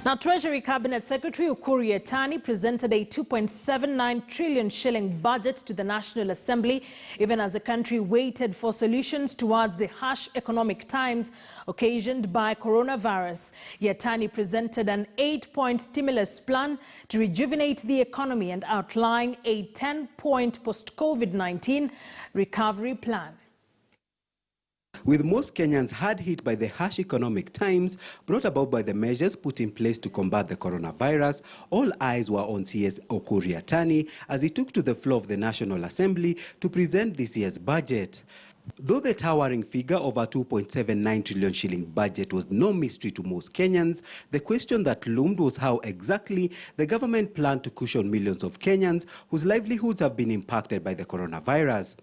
Now, Treasury Cabinet Secretary Ukur Yatani presented a 2.79 trillion shilling budget to the National Assembly, even as the country waited for solutions towards the harsh economic times occasioned by coronavirus. Yatani presented an 8-point stimulus plan to rejuvenate the economy and outline a 10-point post-COVID-19 recovery plan. With most Kenyans hard hit by the harsh economic times brought about by the measures put in place to combat the coronavirus, all eyes were on CS Ukur Yatani as he took to the floor of the National Assembly to present this year's budget. Though the towering figure of a 2.79 trillion shilling budget was no mystery to most Kenyans, the question that loomed was how exactly the government planned to cushion millions of Kenyans whose livelihoods have been impacted by the coronavirus.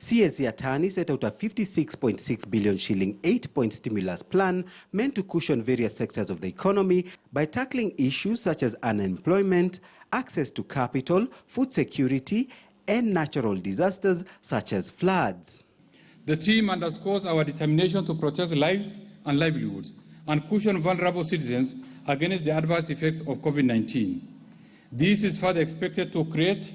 CS Yatani set out a 56.6 billion shilling 8-point stimulus plan meant to cushion various sectors of the economy by tackling issues such as unemployment, access to capital, food security, and natural disasters such as floods. The team underscores our determination to protect lives and livelihoods and cushion vulnerable citizens against the adverse effects of COVID-19. This is further expected to create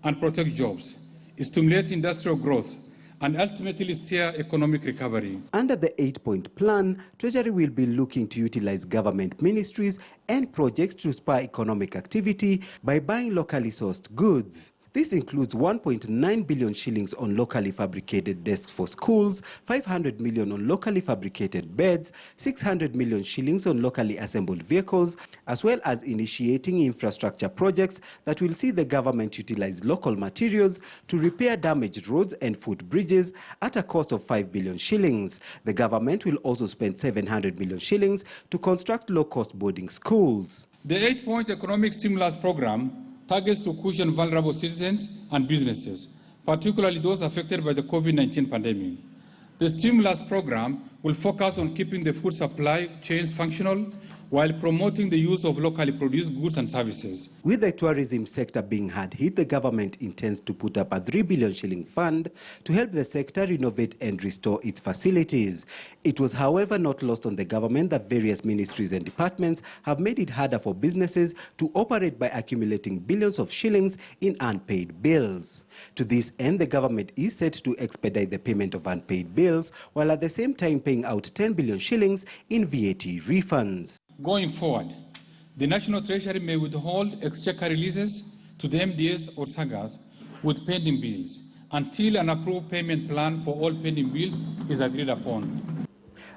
and protect jobs, stimulate industrial growth, and ultimately steer economic recovery. Under the 8-point plan, Treasury will be looking to utilize government ministries and projects to spur economic activity by buying locally sourced goods. This includes 1.9 billion shillings on locally fabricated desks for schools, 500 million on locally fabricated beds, 600 million shillings on locally assembled vehicles, as well as initiating infrastructure projects that will see the government utilize local materials to repair damaged roads and footbridges at a cost of 5 billion shillings. The government will also spend 700 million shillings to construct low-cost boarding schools. The 8-point economic stimulus program targets to cushion vulnerable citizens and businesses, particularly those affected by the COVID-19 pandemic. The stimulus program will focus on keeping the food supply chains functional while promoting the use of locally produced goods and services. With the tourism sector being hard hit, the government intends to put up a 3 billion shilling fund to help the sector renovate and restore its facilities. It was, however, not lost on the government that various ministries and departments have made it harder for businesses to operate by accumulating billions of shillings in unpaid bills. To this end, the government is set to expedite the payment of unpaid bills, while at the same time paying out 10 billion shillings in VAT refunds. Going forward, the National Treasury may withhold exchequer releases to the MDS or SAGAs with pending bills until an approved payment plan for all pending bills is agreed upon.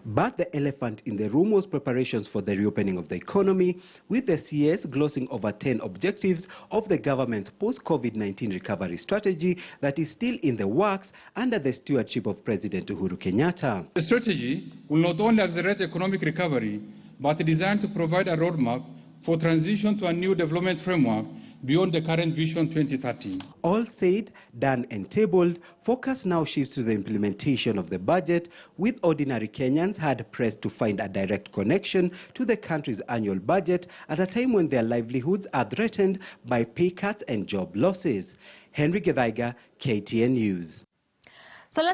But the elephant in the room was preparations for the reopening of the economy, with the CS glossing over 10 objectives of the government's post-COVID-19 recovery strategy that is still in the works under the stewardship of President Uhuru Kenyatta. The strategy will not only accelerate economic recovery, but designed to provide a roadmap for transition to a new development framework beyond the current Vision 2030. All said, done and tabled, focus now shifts to the implementation of the budget, with ordinary Kenyans hard pressed to find a direct connection to the country's annual budget at a time when their livelihoods are threatened by pay cuts and job losses. Henry Gedaiga, KTN News. So let's